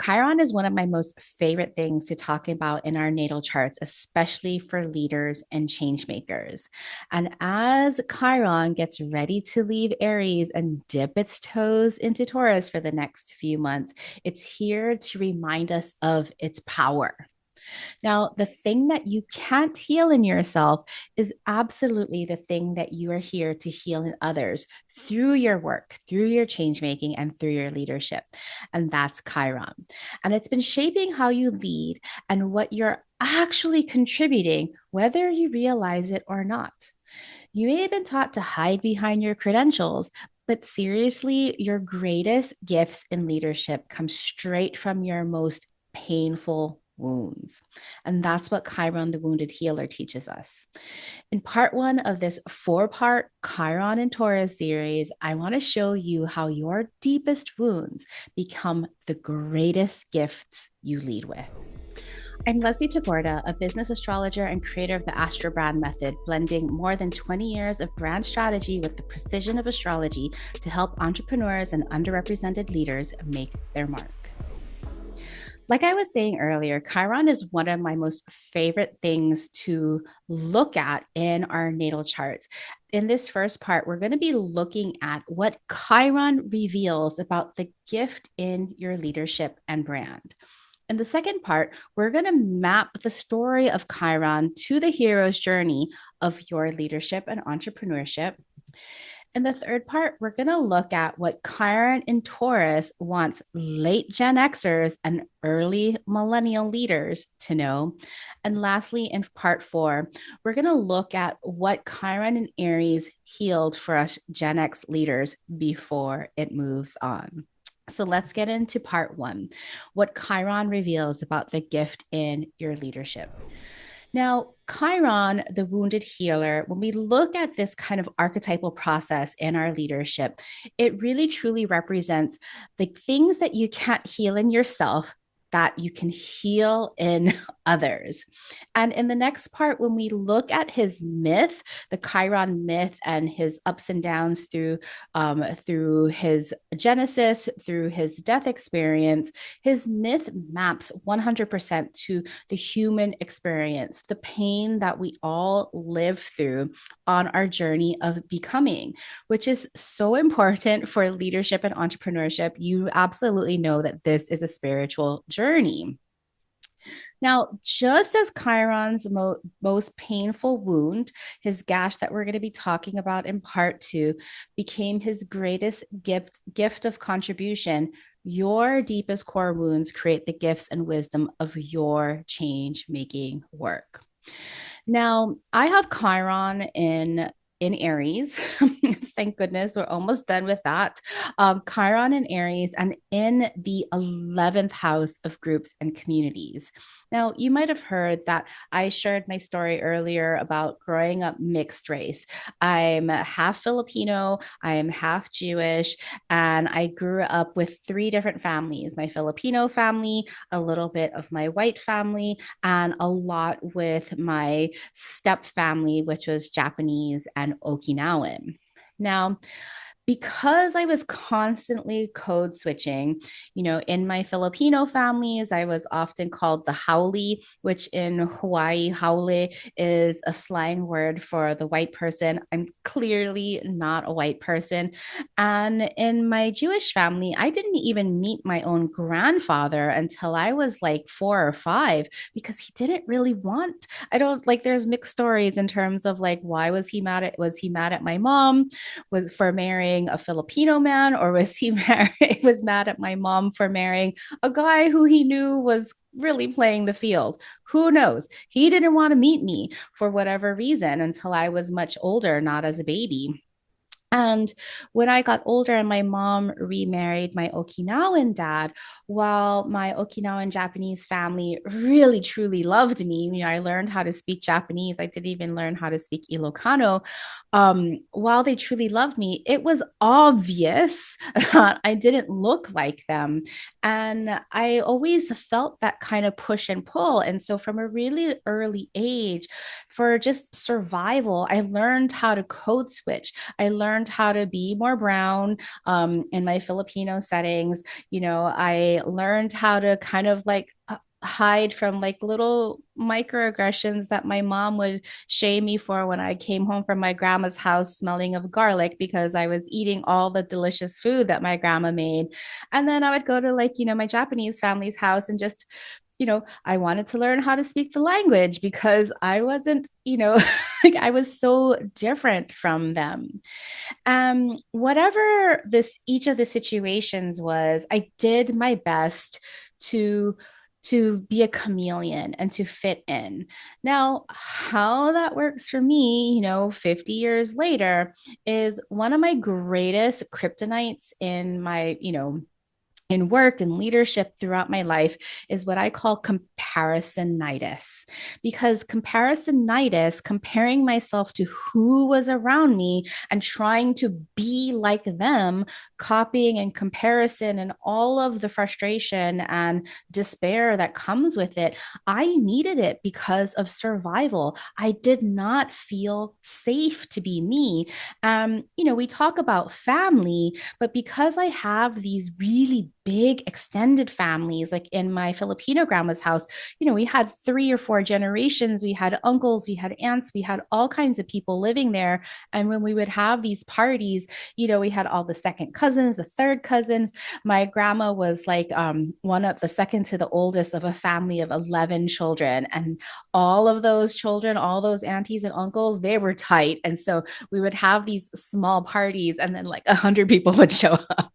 Chiron is one of my most favorite things to talk about in our natal charts, especially for leaders and change makers. And as Chiron gets ready to leave Aries and dip its toes into Taurus for the next few months, it's here to remind us of its power. Now, the thing that you can't heal in yourself is absolutely the thing that you are here to heal in others through your work, through your change making, and through your leadership. And that's Chiron. And it's been shaping how you lead and what you're actually contributing, whether you realize it or not. You may have been taught to hide behind your credentials, but seriously, your greatest gifts in leadership come straight from your most painful wounds. And that's what Chiron the Wounded Healer teaches us. In part one of this four-part Chiron and Taurus series, I want to show you how your deepest wounds become the greatest gifts you lead with. I'm Leslie Tagorda, a business astrologer and creator of the Astro Brand Method, blending more than 20 years of brand strategy with the precision of astrology to help entrepreneurs and underrepresented leaders make their mark. Like I was saying earlier, Chiron is one of my most favorite things to look at in our natal charts. In this first part, we're going to be looking at what Chiron reveals about the gift in your leadership and brand. In the second part, we're going to map the story of Chiron to the hero's journey of your leadership and entrepreneurship. In the third part, we're going to look at what Chiron in Taurus wants late Gen Xers and early millennial leaders to know. And lastly, in part four, we're going to look at what Chiron in Aries healed for us Gen X leaders before it moves on. So let's get into part one, what Chiron reveals about the gift in your leadership. Now, Chiron, the wounded healer, when we look at this kind of archetypal process in our leadership, it really truly represents the things that you can't heal in yourself that you can heal in others. And in the next part, when we look at his myth, the Chiron myth and his ups and downs through his genesis, through his death experience, his myth maps 100% to the human experience, the pain that we all live through on our journey of becoming, which is so important for leadership and entrepreneurship. You absolutely know that this is a spiritual journey. Now, just as Chiron's most painful wound, his gash that we're going to be talking about in part two, became his greatest gift of contribution, your deepest core wounds create the gifts and wisdom of your change making work. Now, I have Chiron in Aries. Thank goodness we're almost done with that. Chiron in Aries and in the 11th house of groups and communities. Now, you might have heard that I shared my story earlier about growing up mixed race. I'm half Filipino, I am half Jewish, and I grew up with three different families: my Filipino family, a little bit of my white family, and a lot with my step family, which was Japanese and Okinawan. Now, because I was constantly code switching, in my Filipino families, I was often called the haole, which in Hawaii, haole is a slang word for the white person. I'm clearly not a white person. And in my Jewish family, I didn't even meet my own grandfather until I was like 4 or 5 because he didn't really want, I don't like, there's mixed stories in terms of like, why was he mad at my mom? Was for marrying a Filipino man, or was he was mad at my mom for marrying a guy who he knew was really playing the field? Who knows? He didn't want to meet me for whatever reason until I was much older, not as a baby. And when I got older and my mom remarried my Okinawan dad, while my Okinawan Japanese family really truly loved me, I learned how to speak Japanese. I didn't even learn how to speak Ilocano. While they truly loved me, it was obvious that I didn't look like them. And I always felt that kind of push and pull. And so from a really early age, for just survival, I learned how to code switch. I learned how to be more brown in my Filipino settings. I learned how to kind of like hide from like little microaggressions that my mom would shame me for when I came home from my grandma's house smelling of garlic because I was eating all the delicious food that my grandma made. And then I would go to like, my Japanese family's house and just I wanted to learn how to speak the language because I wasn't, like I was so different from them. Whatever this each of the situations was, I did my best to be a chameleon and to fit in. Now, how that works for me, 50 years later, is one of my greatest kryptonites in my, in work and leadership throughout my life is what I call comparisonitis. Because comparisonitis, comparing myself to who was around me and trying to be like them, copying and comparison and all of the frustration and despair that comes with it, I needed it because of survival. I did not feel safe to be me. We talk about family, but because I have these really big extended families, like in my Filipino grandma's house, we had 3 or 4 generations. We had uncles, we had aunts, we had all kinds of people living there. And when we would have these parties, we had all the second cousins, the third cousins. My grandma was like one of the second to the oldest of a family of 11 children. And all of those children, all those aunties and uncles, they were tight. And so we would have these small parties and then like 100 people would show up.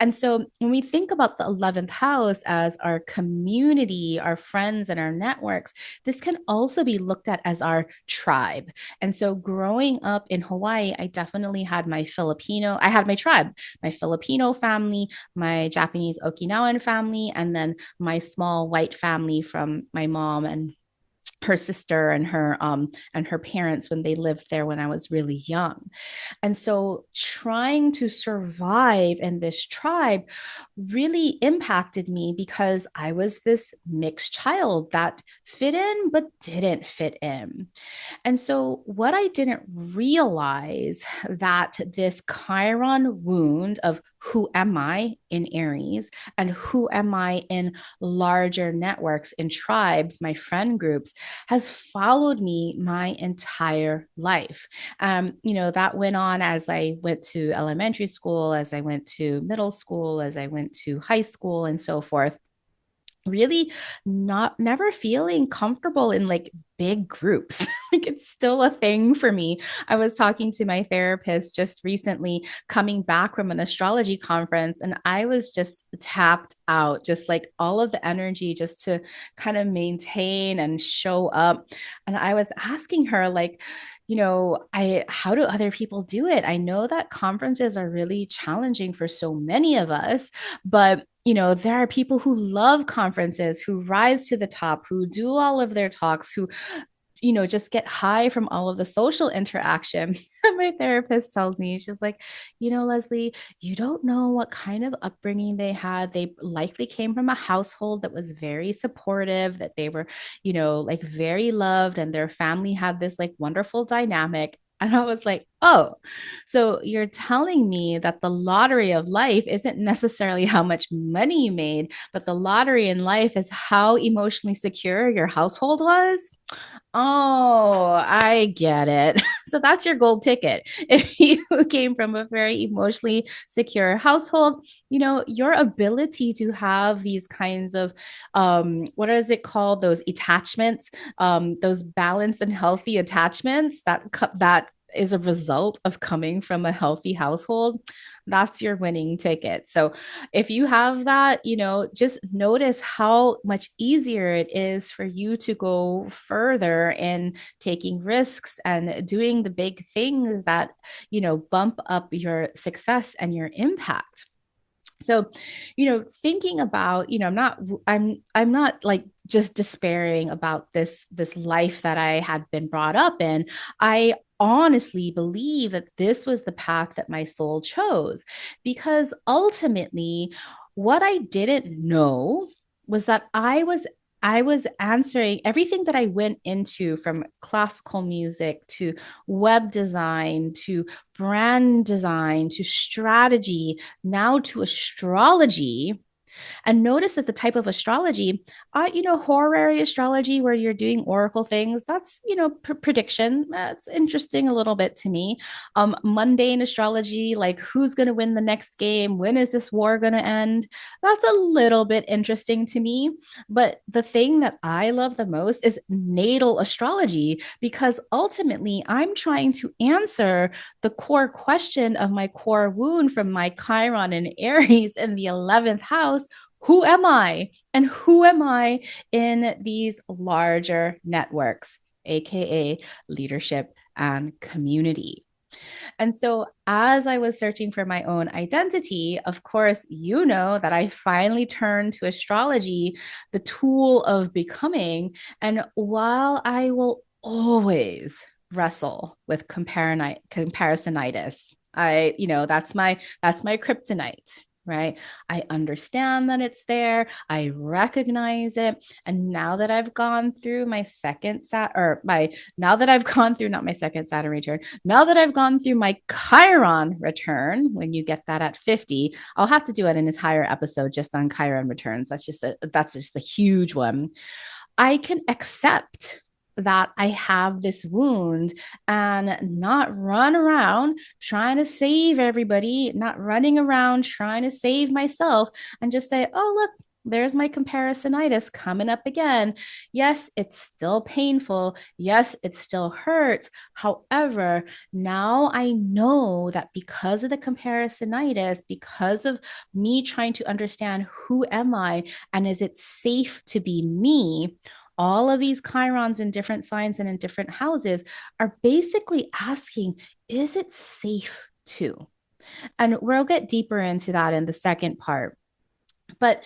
And so when we think about the 11th house as our community, our friends, and our networks, this can also be looked at as our tribe. And so growing up in Hawaii, I had my tribe, my Filipino family, my Japanese Okinawan family, and then my small white family from my mom and her sister and her parents when they lived there when I was really young. And so trying to survive in this tribe really impacted me because I was this mixed child that fit in but didn't fit in. And so, what I didn't realize that this Chiron wound of who am I in Aries and who am I in larger networks, in tribes, my friend groups, has followed me my entire life. That went on as I went to elementary school, as I went to middle school, as I went to high school, and so forth, really not never feeling comfortable in like big groups. Like it's still a thing for me. I was talking to my therapist just recently coming back from an astrology conference and I was just tapped out, just like all of the energy just to kind of maintain and show up. And I was asking her like, I how do other people do it? I know that conferences are really challenging for so many of us, but there are people who love conferences, who rise to the top, who do all of their talks, who just get high from all of the social interaction. My therapist tells me, she's like, Leslie, you don't know what kind of upbringing they had. They likely came from a household that was very supportive, that they were, like very loved, and their family had this like wonderful dynamic. And I was like, oh, so you're telling me that the lottery of life isn't necessarily how much money you made, but the lottery in life is how emotionally secure your household was? Oh, I get it. So that's your gold ticket. If you came from a very emotionally secure household, your ability to have these kinds of what is it called? Those attachments, those balanced and healthy attachments that is a result of coming from a healthy household, that's your winning ticket. So if you have that, just notice how much easier it is for you to go further in taking risks and doing the big things that, bump up your success and your impact. So thinking about, I'm not like just despairing about this life that I had been brought up in. I honestly believe that this was the path that my soul chose because ultimately, What I didn't know was that I was answering everything that I went into, from classical music to web design to brand design to strategy, now to astrology. And notice that the type of astrology, horary astrology, where you're doing oracle things, that's, prediction. That's interesting a little bit to me. Mundane astrology, like who's going to win the next game? When is this war going to end? That's a little bit interesting to me. But the thing that I love the most is natal astrology, because ultimately I'm trying to answer the core question of my core wound from my Chiron and Aries in the 11th house. Who am I? And who am I in these larger networks, AKA leadership and community? And so, as I was searching for my own identity, of course, you know that I finally turned to astrology, the tool of becoming. And while I will always wrestle with comparisonitis, that's my kryptonite. Right. I understand that it's there. I recognize it. And now that I've gone through my second sat or my now that I've gone through not my second Saturn return, now that I've gone through my Chiron return, when you get that at 50, I'll have to do it in his higher episode just on Chiron returns. That's just a huge one. I can accept that I have this wound and not run around trying to save everybody, not running around trying to save myself, and just say, oh, look, there's my comparisonitis coming up again. Yes, it's still painful. Yes, it still hurts. However, now I know that because of the comparisonitis, because of me trying to understand who am I and is it safe to be me, all of these chirons in different signs and in different houses are basically asking, is it safe to? And we'll get deeper into that in the second part. But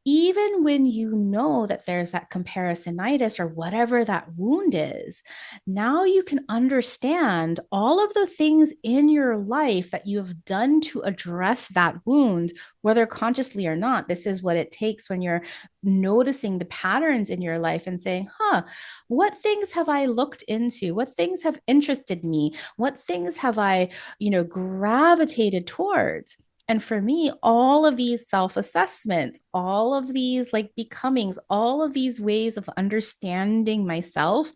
even when you know that there's that comparisonitis or whatever that wound is, now you can understand all of the things in your life that you have done to address that wound, whether consciously or not. This is what it takes when you're noticing the patterns in your life and saying, what things have I looked into? What things have interested me? What things have I, gravitated towards? And for me, all of these self assessments, all of these like becomings, all of these ways of understanding myself,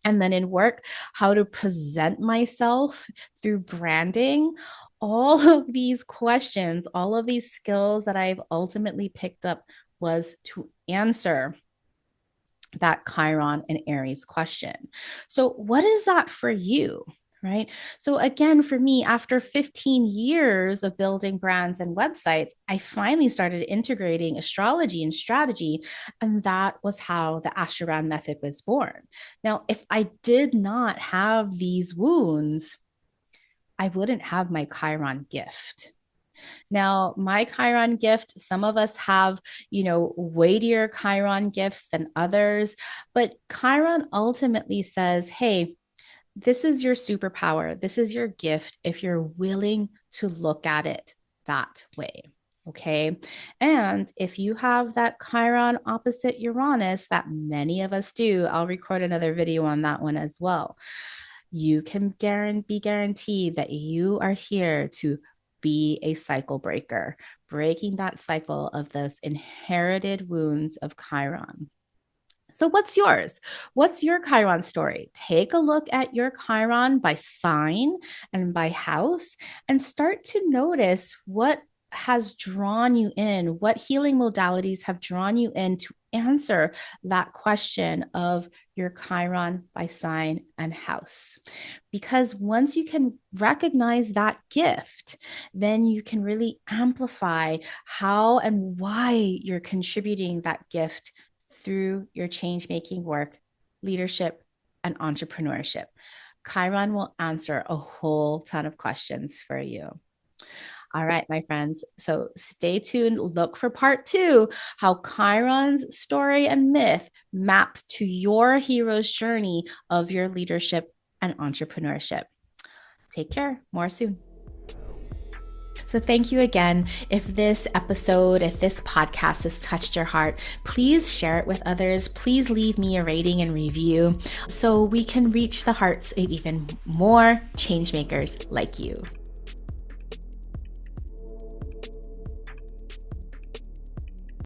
and then in work, how to present myself through branding, all of these questions, all of these skills that I've ultimately picked up was to answer that Chiron and Aries question. So, what is that for you? Right. So, again, for me, after 15 years of building brands and websites, I finally started integrating astrology and strategy. And that was how the Astrogram method was born. Now, if I did not have these wounds, I wouldn't have my Chiron gift. Now, my Chiron gift, some of us have, weightier Chiron gifts than others, but Chiron ultimately says, hey, this is your superpower. This is your gift if you're willing to look at it that way. Okay. And if you have that Chiron opposite Uranus, that many of us do, I'll record another video on that one as well. You can be guaranteed that you are here to be a cycle breaker, breaking that cycle of those inherited wounds of Chiron. So, what's yours? What's your Chiron story? Take a look at your Chiron by sign and by house and start to notice what has drawn you in, what healing modalities have drawn you in to answer that question of your Chiron by sign and house. Because once you can recognize that gift, then you can really amplify how and why you're contributing that gift through your change making work, leadership, and entrepreneurship. Chiron will answer a whole ton of questions for you. All right, my friends. So stay tuned. Look for part 2, how Chiron's story and myth maps to your hero's journey of your leadership and entrepreneurship. Take care. More soon. So thank you again. If this episode, if this podcast has touched your heart, please share it with others. Please leave me a rating and review so we can reach the hearts of even more change makers like you.